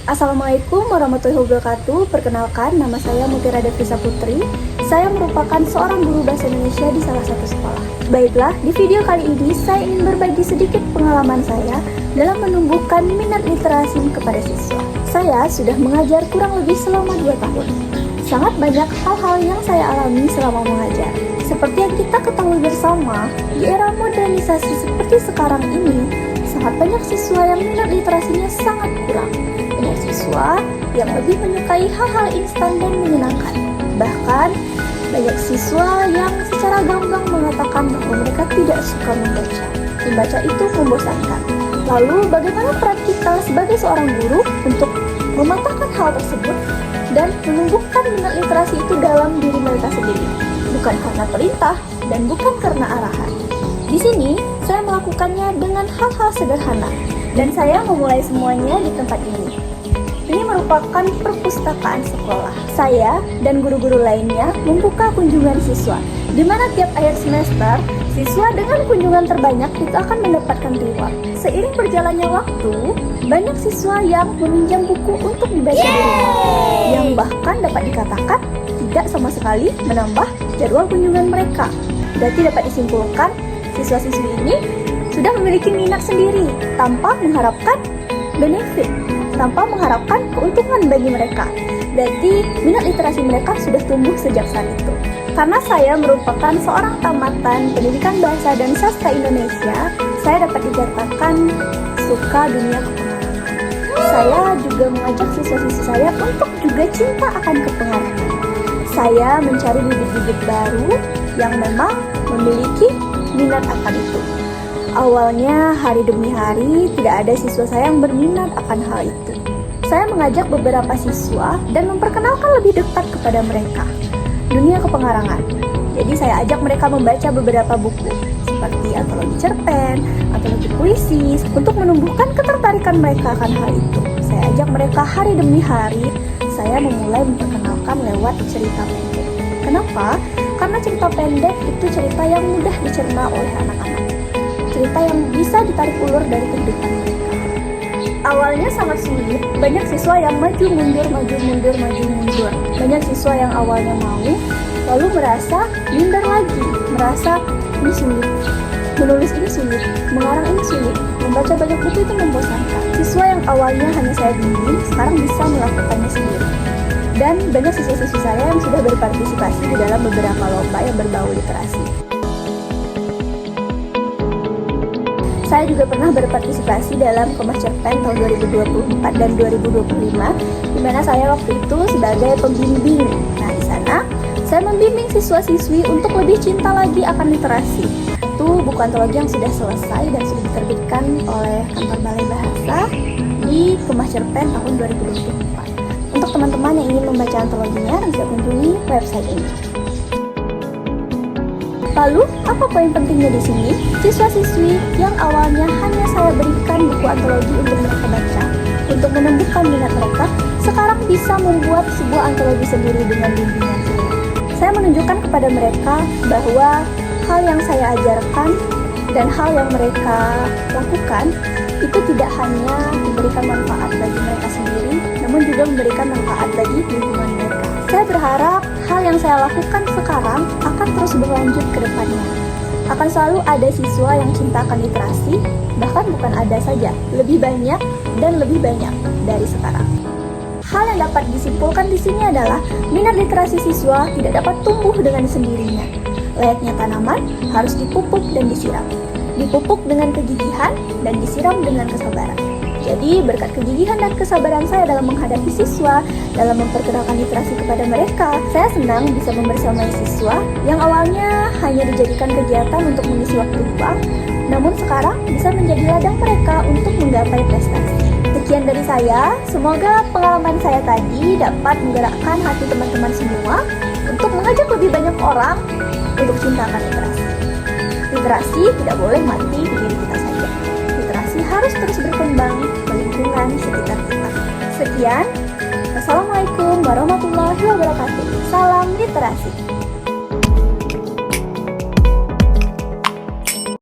Assalamualaikum warahmatullahi wabarakatuh. Perkenalkan, nama saya Mutiara Devisa Putri. Saya merupakan seorang guru bahasa Indonesia di salah satu sekolah. Baiklah, di video kali ini saya ingin berbagi sedikit pengalaman saya dalam menumbuhkan minat literasi kepada siswa. Saya sudah mengajar kurang lebih selama 2 tahun. Sangat banyak hal-hal yang saya alami selama mengajar. Seperti yang kita ketahui bersama, di era modernisasi seperti sekarang ini, sangat banyak siswa yang minat literasinya sangat kurang. Banyak siswa yang lebih menyukai hal-hal instan dan menyenangkan. Bahkan, banyak siswa yang secara gamblang mengatakan bahwa mereka tidak suka membaca. Membaca itu membosankan. Lalu, bagaimana peran kita sebagai seorang guru untuk mematahkan hal tersebut dan menumbuhkan minat literasi itu dalam diri mereka sendiri? Bukan karena perintah dan bukan karena arahan. Di sini, saya melakukannya dengan hal-hal sederhana, dan saya memulai semuanya di tempat ini. Ini merupakan perpustakaan sekolah. Saya dan guru-guru lainnya membuka kunjungan siswa, di mana tiap akhir semester, siswa dengan kunjungan terbanyak itu akan mendapatkan reward. Seiring berjalannya waktu, banyak siswa yang meminjam buku untuk dibaca di rumah, yang bahkan dapat dikatakan tidak sama sekali menambah jadwal kunjungan mereka. Berarti dapat disimpulkan, siswa-siswi ini sudah memiliki minat sendiri tanpa mengharapkan benefit, tanpa mengharapkan keuntungan bagi mereka. Berarti minat literasi mereka sudah tumbuh sejak saat itu. Karena saya merupakan seorang tamatan pendidikan bahasa dan sastra Indonesia, saya dapat dikatakan suka dunia kepengarangan. Saya juga mengajak siswa-siswi saya untuk juga cinta akan kepengarangan. Saya mencari bibit-bibit baru yang memang memiliki minat akan itu. Awalnya, hari demi hari, tidak ada siswa saya yang berminat akan hal itu. Saya mengajak beberapa siswa dan memperkenalkan lebih dekat kepada mereka dunia kepengarangan. Jadi saya ajak mereka membaca beberapa buku, seperti antologi cerpen, antologi puisi, untuk menumbuhkan ketertarikan mereka akan hal itu. Saya ajak mereka hari demi hari, saya memulai memperkenalkan lewat cerita pendek. Kenapa? Karena cerita pendek itu cerita yang mudah dicerna oleh anak-anak. Cerita yang bisa ditarik ulur dari kehidupan mereka. Awalnya sangat sulit, banyak siswa yang maju mundur. Banyak siswa yang awalnya mau, lalu merasa minder lagi, merasa ini sulit, menulis ini sulit, mengarang ini sulit, membaca banyak buku itu membosankan. Siswa yang awalnya hanya saya bimbing, sekarang bisa melakukannya sendiri. Dan banyak siswa-siswi saya yang sudah berpartisipasi di dalam beberapa lomba yang berbau literasi. Saya juga pernah berpartisipasi dalam Kemas Cerpen tahun 2024 dan 2025, di mana saya waktu itu sebagai pembimbing. Nah, di sana saya membimbing siswa-siswi untuk lebih cinta lagi akan literasi. Itu buku antologi yang sudah selesai dan sudah diterbitkan oleh Kantor Balai Bahasa di Kemas Cerpen tahun 2024. Untuk teman-teman yang ingin membaca antologinya, bisa kunjungi website ini. Lalu, apa poin pentingnya di sini? Siswa-siswi yang awalnya hanya saya berikan buku antologi untuk mereka baca, untuk menumbuhkan minat mereka, sekarang bisa membuat sebuah antologi sendiri dengan bimbingan saya. Saya menunjukkan kepada mereka bahwa hal yang saya ajarkan dan hal yang mereka lakukan itu tidak hanya memberikan manfaat bagi mereka sendiri, namun juga memberikan manfaat bagi lingkungan mereka. Saya berharap hal yang saya lakukan sekarang akan terus berlanjut ke depannya. Akan selalu ada siswa yang cinta akan literasi, bahkan bukan ada saja, lebih banyak dan lebih banyak dari sekarang. Hal yang dapat disimpulkan di sini adalah minat literasi siswa tidak dapat tumbuh dengan sendirinya. Layaknya tanaman harus dipupuk dan disiram. Dipupuk dengan kegigihan dan disiram dengan kesabaran. Jadi, berkat kegigihan dan kesabaran saya dalam menghadapi siswa, dalam memperkenalkan literasi kepada mereka, saya senang bisa membersamai siswa yang awalnya hanya dijadikan kegiatan untuk mengisi waktu luang, namun sekarang bisa menjadi ladang mereka untuk menggapai prestasi. Sekian dari saya, semoga pengalaman saya tadi dapat menggerakkan hati teman-teman semua untuk mengajak lebih banyak orang untuk cinta akan literasi. Literasi tidak boleh mati di diri kita saja. Literasi harus terus berkembang ke lingkungan sekitar kita. Sekian, wassalamualaikum warahmatullahi wabarakatuh. Salam literasi.